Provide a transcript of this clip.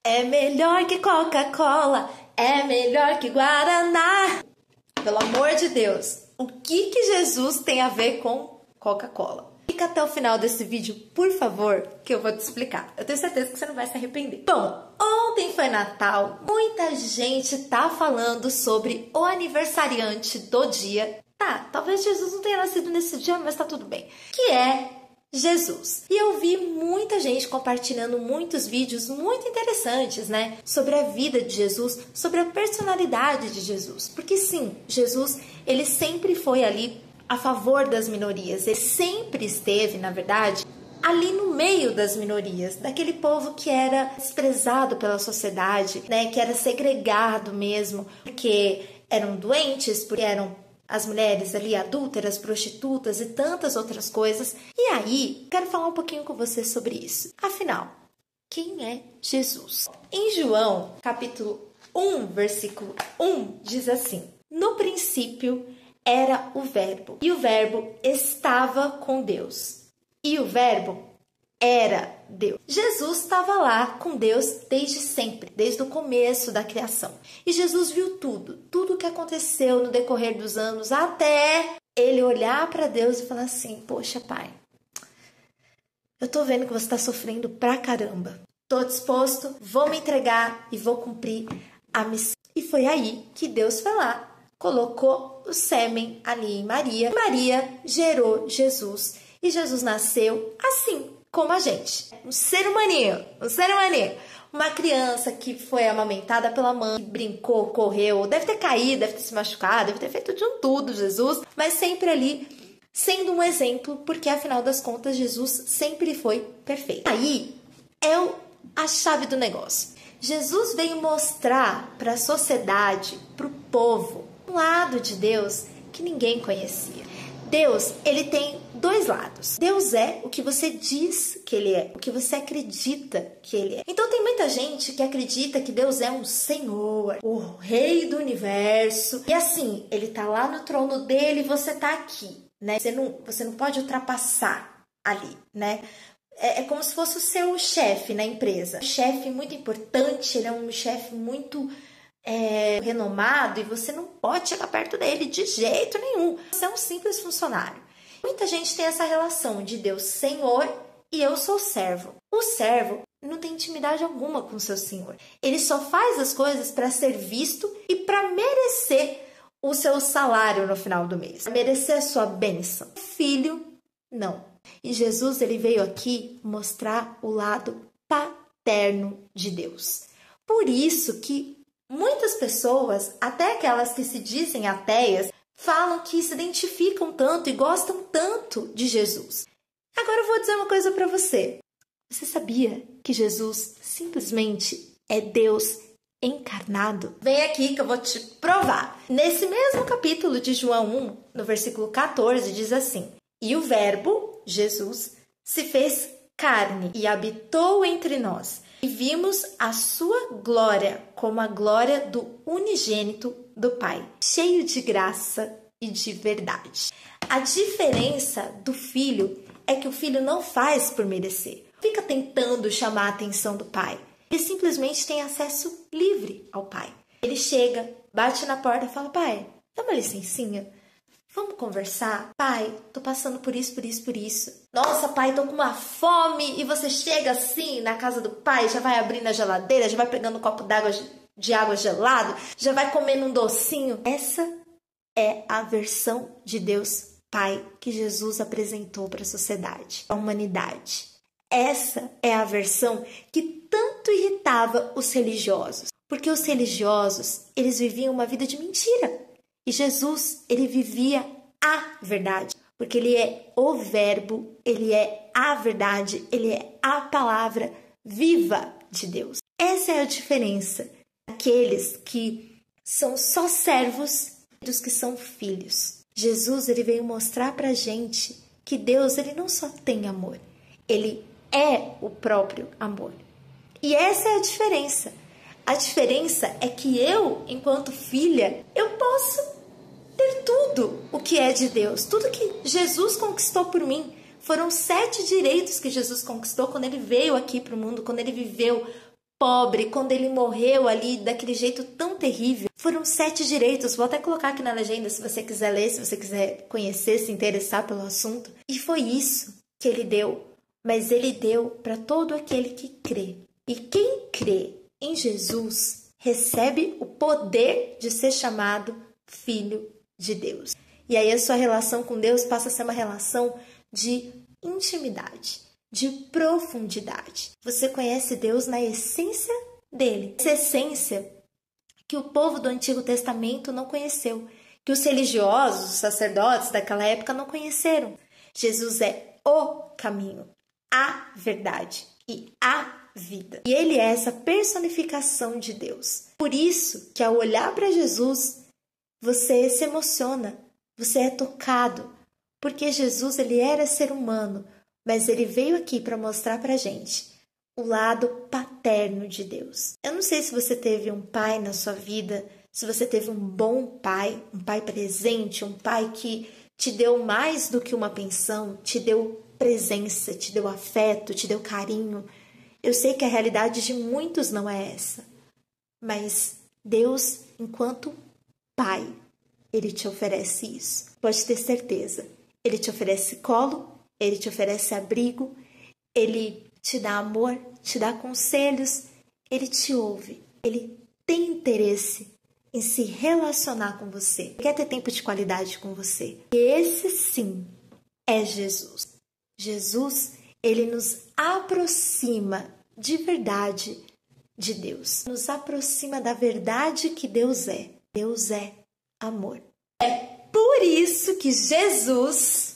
É melhor que Coca-Cola, é melhor que Guaraná. Pelo amor de Deus, o que Jesus tem a ver com Coca-Cola? Fica até o final desse vídeo, por favor, que eu vou te explicar. Eu tenho certeza que você não vai se arrepender. Bom, ontem foi Natal, muita gente tá falando sobre o aniversariante do dia. Tá, talvez Jesus não tenha nascido nesse dia, mas tá tudo bem. Que é Jesus. E eu vi muita gente compartilhando muitos vídeos muito interessantes, né? Sobre a vida de Jesus, sobre a personalidade de Jesus. Porque sim, Jesus, ele sempre foi ali a favor das minorias. Ele sempre esteve, na verdade, ali no meio das minorias, daquele povo que era desprezado pela sociedade, né? Que era segregado mesmo, porque eram doentes, porque eram as mulheres ali adúlteras, prostitutas e tantas outras coisas. E aí, quero falar um pouquinho com você sobre isso. Afinal, quem é Jesus? Em João, capítulo 1, versículo 1, diz assim: no princípio era o Verbo, e o Verbo estava com Deus, e o Verbo era Deus. Jesus estava lá com Deus desde sempre, desde o começo da criação. E Jesus viu tudo o que aconteceu no decorrer dos anos, até ele olhar para Deus e falar assim: poxa, Pai, eu tô vendo que você está sofrendo pra caramba. Tô disposto, vou me entregar e vou cumprir a missão. E foi aí que Deus foi lá, colocou o sêmen ali em Maria. Maria gerou Jesus. E Jesus nasceu assim, como a gente. Um ser humaninho. Uma criança que foi amamentada pela mãe, brincou, correu, deve ter caído, deve ter se machucado, deve ter feito de um tudo, Jesus. Mas sempre ali, sendo um exemplo, porque afinal das contas, Jesus sempre foi perfeito. Aí é a chave do negócio. Jesus veio mostrar para a sociedade, para o povo, um lado de Deus que ninguém conhecia. Deus, ele tem dois lados. Deus é o que você diz que ele é, o que você acredita que ele é. Então tem muita gente que acredita que Deus é um Senhor, o Rei do Universo. E assim, ele tá lá no trono dele e você tá aqui, né? Você não pode ultrapassar ali, né? É como se fosse o seu chefe na empresa. Um chefe muito importante, ele é um chefe muito renomado e você não pode chegar perto dele de jeito nenhum. Você é um simples funcionário. Muita gente tem essa relação de Deus Senhor e eu sou servo. O servo não tem intimidade alguma com o seu Senhor. Ele só faz as coisas para ser visto e para merecer o seu salário no final do mês, para merecer a sua bênção. O filho, não. E Jesus, ele veio aqui mostrar o lado paterno de Deus. Por isso que muitas pessoas, até aquelas que se dizem ateias, falam que se identificam tanto e gostam tanto de Jesus. Agora eu vou dizer uma coisa para você. Você sabia que Jesus simplesmente é Deus encarnado? Vem aqui que eu vou te provar. Nesse mesmo capítulo de João 1, no versículo 14, diz assim: e o Verbo, Jesus, se fez carne e habitou entre nós. E vimos a sua glória como a glória do unigênito do Pai, cheio de graça e de verdade. A diferença do filho é que o filho não faz por merecer. Fica tentando chamar a atenção do pai. Ele simplesmente tem acesso livre ao pai. Ele chega, bate na porta e fala: pai, dá uma licencinha. Vamos conversar? Pai, tô passando por isso, por isso, por isso. Nossa, pai, tô com uma fome. E você chega assim na casa do pai, já vai abrindo a geladeira, já vai pegando um copo de água gelado, já vai comendo um docinho. Essa é a versão de Deus Pai que Jesus apresentou para a sociedade, a humanidade. Essa é a versão que tanto irritava os religiosos. Porque os religiosos, eles viviam uma vida de mentira. E Jesus, ele vivia a verdade, porque ele é o Verbo, ele é a verdade, ele é a palavra viva de Deus. Essa é a diferença daqueles que são só servos e dos que são filhos. Jesus, ele veio mostrar pra gente que Deus, ele não só tem amor, ele é o próprio amor. E essa é a diferença. A diferença é que eu, enquanto filha, eu posso ter tudo o que é de Deus, tudo que Jesus conquistou por mim. Foram 7 direitos que Jesus conquistou quando ele veio aqui para o mundo, quando ele viveu pobre, quando ele morreu ali daquele jeito tão terrível. Foram 7 direitos, vou até colocar aqui na legenda se você quiser ler, se você quiser conhecer, se interessar pelo assunto. E foi isso que ele deu, mas ele deu para todo aquele que crê. E quem crê em Jesus recebe o poder de ser chamado filho de Deus. E aí a sua relação com Deus passa a ser uma relação de intimidade, de profundidade. Você conhece Deus na essência dele. Essa essência que o povo do Antigo Testamento não conheceu, que os religiosos, os sacerdotes daquela época não conheceram. Jesus é o caminho, a verdade e a vida. E ele é essa personificação de Deus. Por isso que ao olhar para Jesus, você se emociona, você é tocado, porque Jesus ele era ser humano, mas ele veio aqui para mostrar para a gente o lado paterno de Deus. Eu não sei se você teve um pai na sua vida, se você teve um bom pai, um pai presente, um pai que te deu mais do que uma pensão, te deu presença, te deu afeto, te deu carinho. Eu sei que a realidade de muitos não é essa, mas Deus, enquanto pai, ele te oferece isso. Pode ter certeza. Ele te oferece colo, ele te oferece abrigo, ele te dá amor, te dá conselhos, ele te ouve, ele tem interesse em se relacionar com você, ele quer ter tempo de qualidade com você. E esse sim é Jesus. Jesus, ele nos aproxima de verdade de Deus, nos aproxima da verdade que Deus é. Deus é amor. É por isso que Jesus